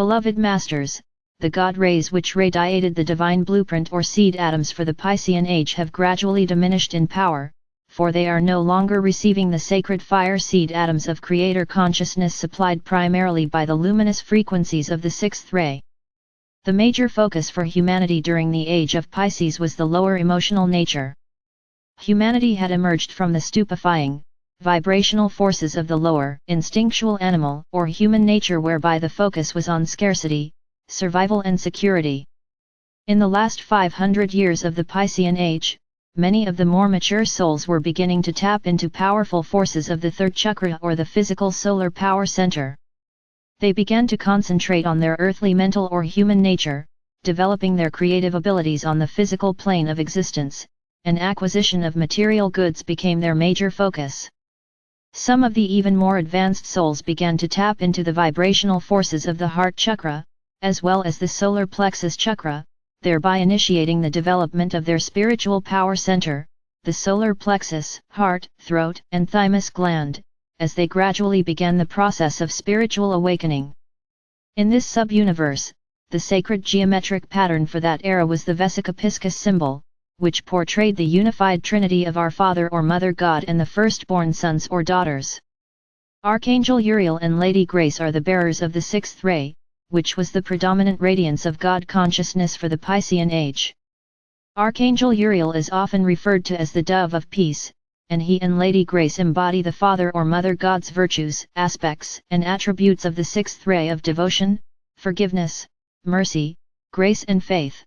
Beloved Masters, the God rays which radiated the divine blueprint or seed atoms for the Piscean age have gradually diminished in power, for they are no longer receiving the sacred fire seed atoms of creator consciousness supplied primarily by the luminous frequencies of the sixth ray. The major focus for humanity during the age of Pisces was the lower emotional nature. Humanity had emerged from the stupefying, vibrational forces of the lower, instinctual animal or human nature whereby the focus was on scarcity, survival and security. In the last 500 years of the Piscean age, many of the more mature souls were beginning to tap into powerful forces of the third chakra or the physical solar power center. They began to concentrate on their earthly mental or human nature, developing their creative abilities on the physical plane of existence, and acquisition of material goods became their major focus. Some of the even more advanced souls began to tap into the vibrational forces of the heart chakra, as well as the solar plexus chakra, thereby initiating the development of their spiritual power center, the solar plexus, heart, throat, and thymus gland, as they gradually began the process of spiritual awakening. In this sub-universe, the sacred geometric pattern for that era was the Vesica Piscis symbol, which portrayed the unified trinity of our Father or Mother God and the firstborn sons or daughters. Archangel Uriel and Lady Grace are the bearers of the sixth ray, which was the predominant radiance of God consciousness for the Piscean age. Archangel Uriel is often referred to as the Dove of Peace, and he and Lady Grace embody the Father or Mother God's virtues, aspects, and attributes of the sixth ray of devotion, forgiveness, mercy, grace and faith.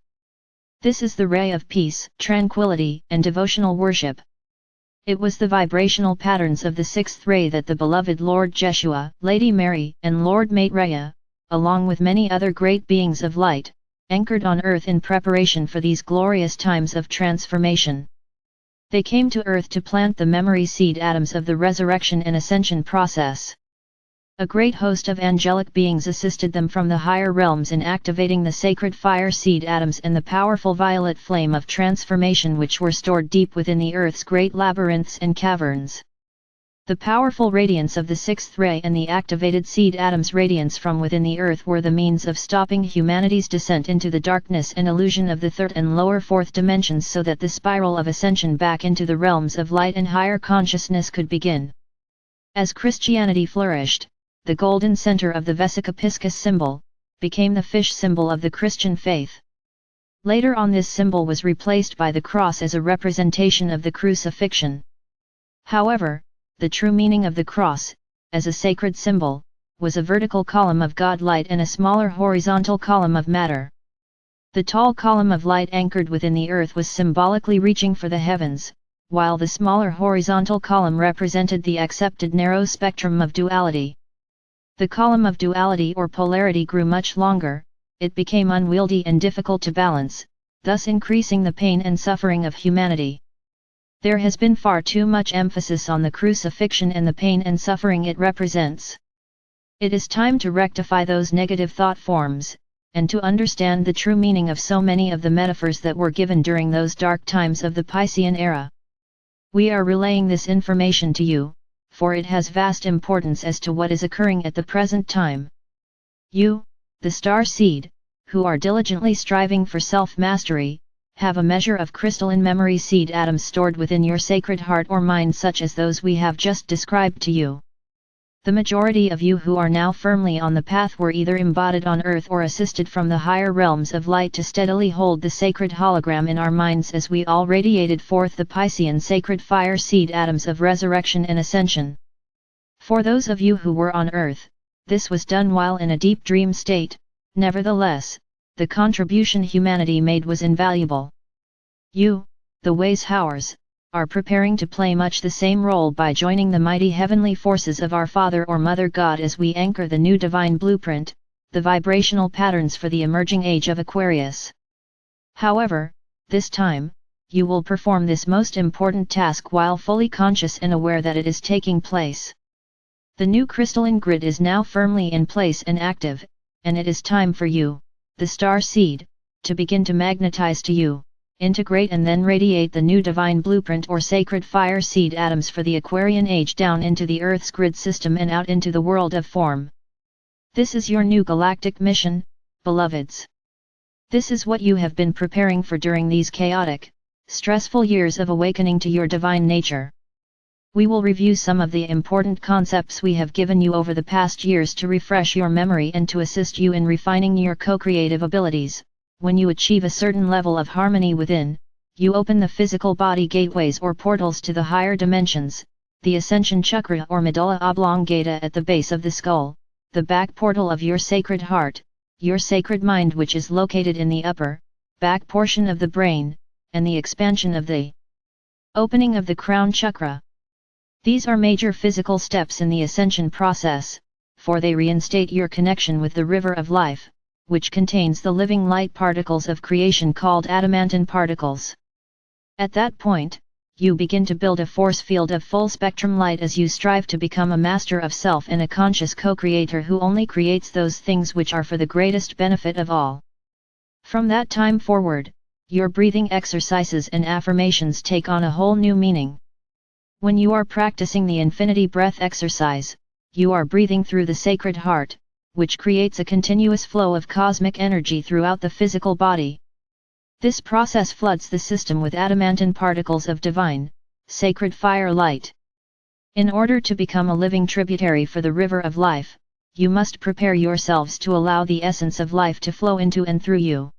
This is the ray of peace, tranquility, and devotional worship. It was the vibrational patterns of the sixth ray that the beloved Lord Jeshua, Lady Mary, and Lord Maitreya, along with many other great beings of light, anchored on earth in preparation for these glorious times of transformation. They came to earth to plant the memory seed atoms of the resurrection and ascension process. A great host of angelic beings assisted them from the higher realms in activating the sacred fire seed atoms and the powerful violet flame of transformation which were stored deep within the earth's great labyrinths and caverns. The powerful radiance of the sixth ray and the activated seed atoms' radiance from within the earth were the means of stopping humanity's descent into the darkness and illusion of the third and lower fourth dimensions so that the spiral of ascension back into the realms of light and higher consciousness could begin. As Christianity flourished, the golden center of the Vesica Piscis symbol became the fish symbol of the Christian faith. Later on, this symbol was replaced by the cross as a representation of the crucifixion. However, the true meaning of the cross, as a sacred symbol, was a vertical column of God light and a smaller horizontal column of matter. The tall column of light anchored within the earth was symbolically reaching for the heavens, while the smaller horizontal column represented the accepted narrow spectrum of duality. The column of duality or polarity grew much longer, it became unwieldy and difficult to balance, thus increasing the pain and suffering of humanity. There has been far too much emphasis on the crucifixion and the pain and suffering it represents. It is time to rectify those negative thought forms, and to understand the true meaning of so many of the metaphors that were given during those dark times of the Piscean era. We are relaying this information to you, for it has vast importance as to what is occurring at the present time. You, the star seed, who are diligently striving for self-mastery, have a measure of crystalline memory seed atoms stored within your sacred heart or mind such as those we have just described to you. The majority of you who are now firmly on the path were either embodied on earth or assisted from the higher realms of light to steadily hold the sacred hologram in our minds as we all radiated forth the Piscean sacred fire seed atoms of resurrection and ascension. For those of you who were on earth, this was done while in a deep dream state. Nevertheless, the contribution humanity made was invaluable. You, the Weishauers, are preparing to play much the same role by joining the mighty heavenly forces of our Father or Mother God as we anchor the new divine blueprint, the vibrational patterns for the emerging age of Aquarius. However, this time, you will perform this most important task while fully conscious and aware that it is taking place. The new crystalline grid is now firmly in place and active, and it is time for you, the star seed, to begin to magnetize to you, integrate and then radiate the new divine blueprint or sacred fire seed atoms for the Aquarian age down into the Earth's grid system and out into the world of form. This is your new galactic mission, beloveds. This is what you have been preparing for during these chaotic, stressful years of awakening to your divine nature. We will review some of the important concepts we have given you over the past years to refresh your memory and to assist you in refining your co-creative abilities. When you achieve a certain level of harmony within, you open the physical body gateways or portals to the higher dimensions, the ascension chakra or medulla oblongata at the base of the skull, the back portal of your sacred heart, your sacred mind which is located in the upper, back portion of the brain, and the expansion of the opening of the crown chakra. These are major physical steps in the ascension process, for they reinstate your connection with the river of life, which contains the living light particles of creation called adamantine particles. At that point, you begin to build a force field of full spectrum light as you strive to become a master of self and a conscious co-creator who only creates those things which are for the greatest benefit of all. From that time forward, your breathing exercises and affirmations take on a whole new meaning. When you are practicing the infinity breath exercise, you are breathing through the sacred heart, which creates a continuous flow of cosmic energy throughout the physical body. This process floods the system with adamantine particles of divine, sacred fire light. In order to become a living tributary for the river of life, you must prepare yourselves to allow the essence of life to flow into and through you.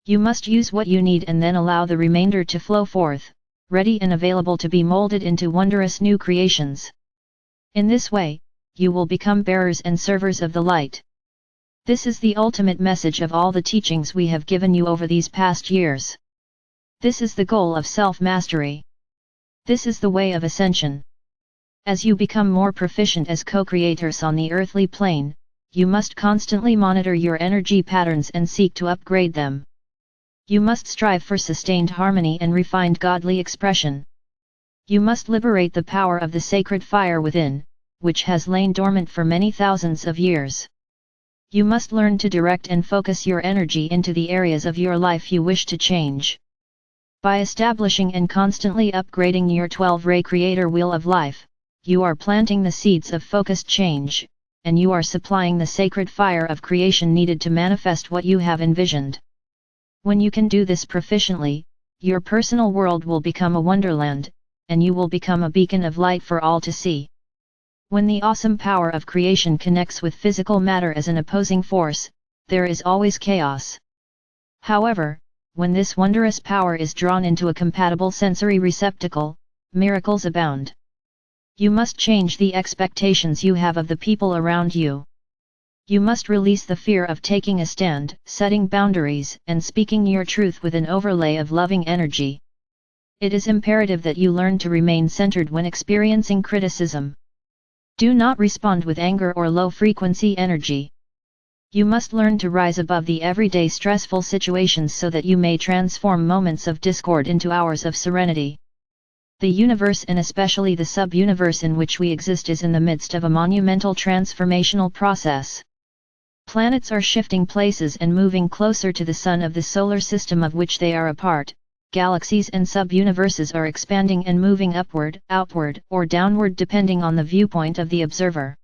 You must use what you need and then allow the remainder to flow forth, ready and available to be molded into wondrous new creations. In this way, you will become bearers and servers of the light. This is the ultimate message of all the teachings we have given you over these past years. This is the goal of self-mastery. This is the way of ascension. As you become more proficient as co-creators on the earthly plane, you must constantly monitor your energy patterns and seek to upgrade them. You must strive for sustained harmony and refined godly expression. You must liberate the power of the sacred fire within, which has lain dormant for many thousands of years. You must learn to direct and focus your energy into the areas of your life you wish to change. By establishing and constantly upgrading your 12-ray creator wheel of life, you are planting the seeds of focused change, and you are supplying the sacred fire of creation needed to manifest what you have envisioned. When you can do this proficiently, your personal world will become a wonderland, and you will become a beacon of light for all to see. When the awesome power of creation connects with physical matter as an opposing force, there is always chaos. However, when this wondrous power is drawn into a compatible sensory receptacle, miracles abound. You must change the expectations you have of the people around you. You must release the fear of taking a stand, setting boundaries, and speaking your truth with an overlay of loving energy. It is imperative that you learn to remain centered when experiencing criticism. Do not respond with anger or low-frequency energy. You must learn to rise above the everyday stressful situations so that you may transform moments of discord into hours of serenity. The universe and especially the sub-universe in which we exist is in the midst of a monumental transformational process. Planets are shifting places and moving closer to the sun of the solar system of which they are a part. Galaxies and sub-universes are expanding and moving upward, outward, or downward depending on the viewpoint of the observer.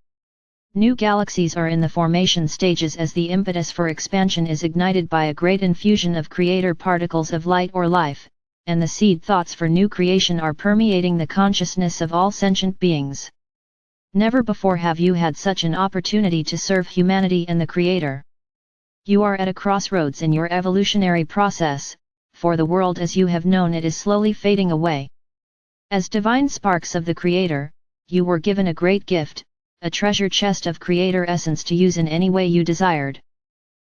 New galaxies are in the formation stages as the impetus for expansion is ignited by a great infusion of creator particles of light or life, and the seed thoughts for new creation are permeating the consciousness of all sentient beings. Never before have you had such an opportunity to serve humanity and the Creator. You are at a crossroads in your evolutionary process, for the world as you have known it is slowly fading away. As divine sparks of the Creator, you were given a great gift, a treasure chest of Creator essence to use in any way you desired.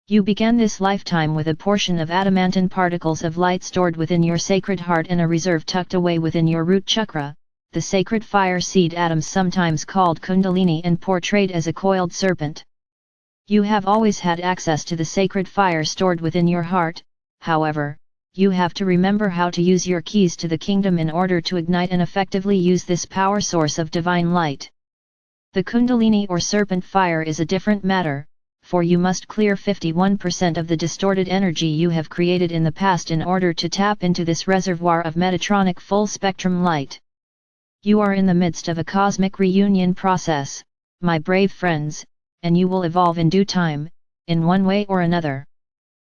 You began this lifetime with a portion of adamantine particles of light stored within your sacred heart and a reserve tucked away within your root chakra, the sacred fire seed atoms sometimes called Kundalini and portrayed as a coiled serpent. You have always had access to the sacred fire stored within your heart, however, you have to remember how to use your keys to the kingdom in order to ignite and effectively use this power source of divine light. The Kundalini or serpent fire is a different matter, for you must clear 51% of the distorted energy you have created in the past in order to tap into this reservoir of Metatronic full-spectrum light. You are in the midst of a cosmic reunion process, my brave friends, and you will evolve in due time, in one way or another.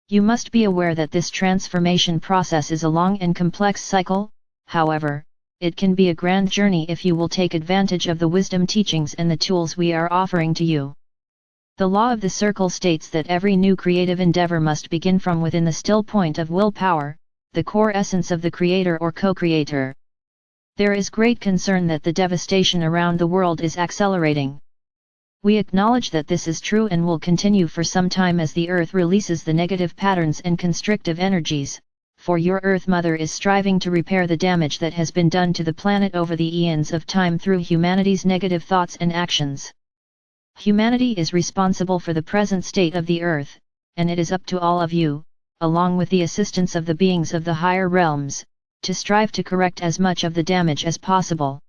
You must be aware that this transformation process is a long and complex cycle, however, it can be a grand journey if you will take advantage of the wisdom teachings and the tools we are offering to you. The law of the circle states that every new creative endeavor must begin from within the still point of willpower, the core essence of the creator or co-creator. There is great concern that the devastation around the world is accelerating. We acknowledge that this is true and will continue for some time as the Earth releases the negative patterns and constrictive energies, for your Earth Mother is striving to repair the damage that has been done to the planet over the eons of time through humanity's negative thoughts and actions. Humanity is responsible for the present state of the Earth, and it is up to all of you, along with the assistance of the beings of the higher realms, to strive to correct as much of the damage as possible.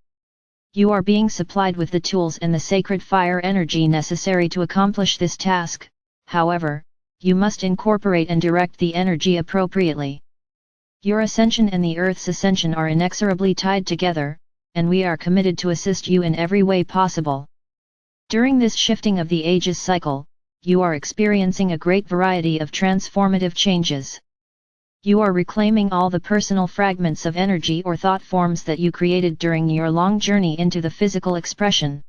You are being supplied with the tools and the sacred fire energy necessary to accomplish this task, however, you must incorporate and direct the energy appropriately. Your ascension and the Earth's ascension are inexorably tied together, and we are committed to assist you in every way possible. During this shifting of the ages cycle, you are experiencing a great variety of transformative changes. You are reclaiming all the personal fragments of energy or thought forms that you created during your long journey into the physical expression.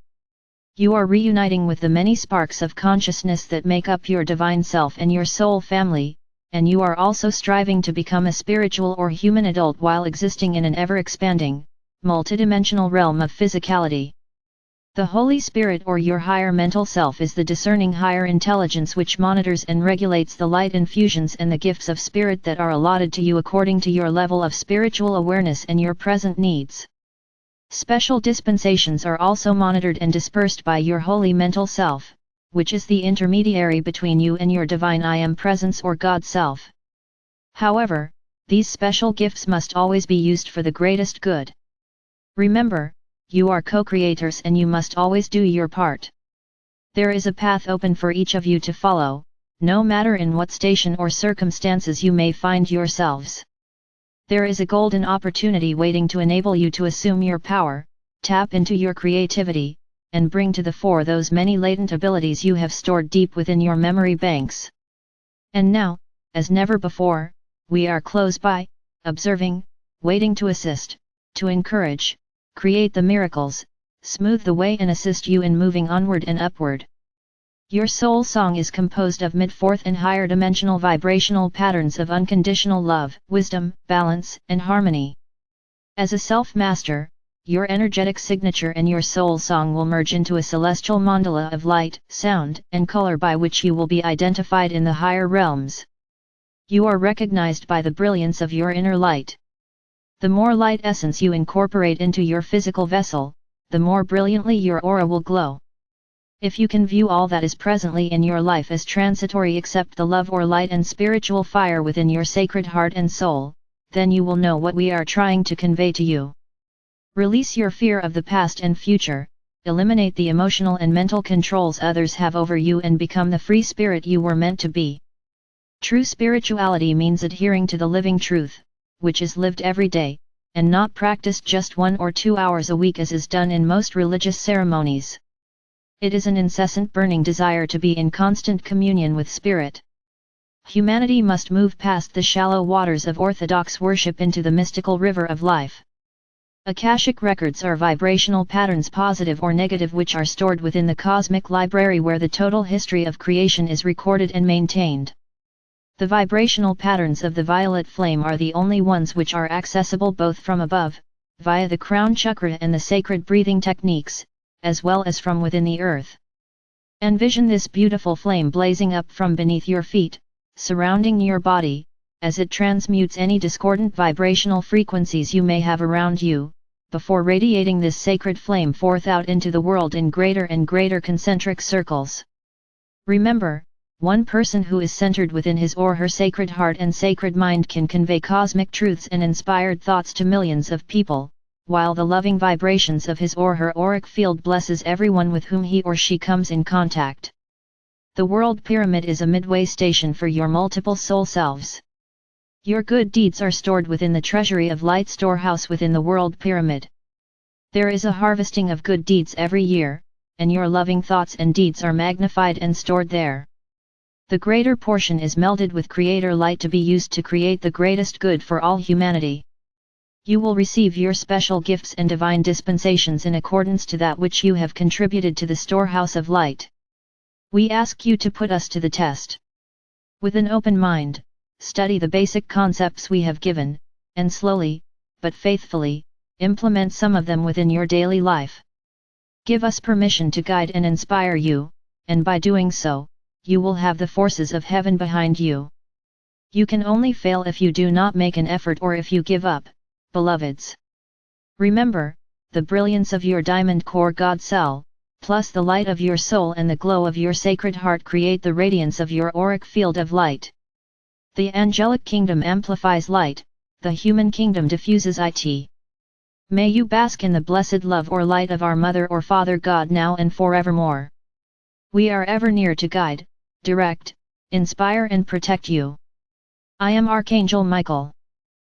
You are reuniting with the many sparks of consciousness that make up your divine self and your soul family, and you are also striving to become a spiritual or human adult while existing in an ever-expanding, multidimensional realm of physicality. The Holy Spirit or your higher mental self is the discerning higher intelligence which monitors and regulates the light infusions and the gifts of spirit that are allotted to you according to your level of spiritual awareness and your present needs. Special dispensations are also monitored and dispersed by your holy mental self, which is the intermediary between you and your divine I Am presence or God Self. However, these special gifts must always be used for the greatest good. Remember, you are co-creators and you must always do your part. There is a path open for each of you to follow, no matter in what station or circumstances you may find yourselves. There is a golden opportunity waiting to enable you to assume your power, tap into your creativity, and bring to the fore those many latent abilities you have stored deep within your memory banks. And now, as never before, we are close by, observing, waiting to assist, to encourage, create the miracles, smooth the way and assist you in moving onward and upward. Your soul song is composed of mid-fourth and higher dimensional vibrational patterns of unconditional love, wisdom, balance, and harmony. As a self-master, your energetic signature and your soul song will merge into a celestial mandala of light, sound, and color by which you will be identified in the higher realms. You are recognized by the brilliance of your inner light. The more light essence you incorporate into your physical vessel, the more brilliantly your aura will glow. If you can view all that is presently in your life as transitory except the love or light and spiritual fire within your sacred heart and soul, then you will know what we are trying to convey to you. Release your fear of the past and future, eliminate the emotional and mental controls others have over you and become the free spirit you were meant to be. True spirituality means adhering to the living truth, which is lived every day, and not practiced just 1 or 2 hours a week as is done in most religious ceremonies. It is an incessant burning desire to be in constant communion with Spirit. Humanity must move past the shallow waters of orthodox worship into the mystical river of life. Akashic records are vibrational patterns, positive or negative, which are stored within the cosmic library where the total history of creation is recorded and maintained. The vibrational patterns of the violet flame are the only ones which are accessible both from above, via the crown chakra and the sacred breathing techniques, as well as from within the earth. Envision this beautiful flame blazing up from beneath your feet, surrounding your body, as it transmutes any discordant vibrational frequencies you may have around you, before radiating this sacred flame forth out into the world in greater and greater concentric circles. Remember, one person who is centered within his or her sacred heart and sacred mind can convey cosmic truths and inspired thoughts to millions of people, while the loving vibrations of his or her auric field blesses everyone with whom he or she comes in contact. The world pyramid is a midway station for your multiple soul selves. Your good deeds are stored within the treasury of light storehouse within the world pyramid. There is a harvesting of good deeds every year, and your loving thoughts and deeds are magnified and stored there. The greater portion is melded with Creator light to be used to create the greatest good for all humanity. You will receive your special gifts and divine dispensations in accordance to that which you have contributed to the storehouse of light. We ask you to put us to the test. With an open mind, study the basic concepts we have given, and slowly, but faithfully, implement some of them within your daily life. Give us permission to guide and inspire you, and by doing so, you will have the forces of heaven behind you. You can only fail if you do not make an effort or if you give up, beloveds. Remember, the brilliance of your diamond core God cell, plus the light of your soul and the glow of your sacred heart create the radiance of your auric field of light. The angelic kingdom amplifies light, the human kingdom diffuses it. May you bask in the blessed love or light of our Mother or Father God now and forevermore. We are ever near to guide, direct, inspire and protect you. I am Archangel Michael.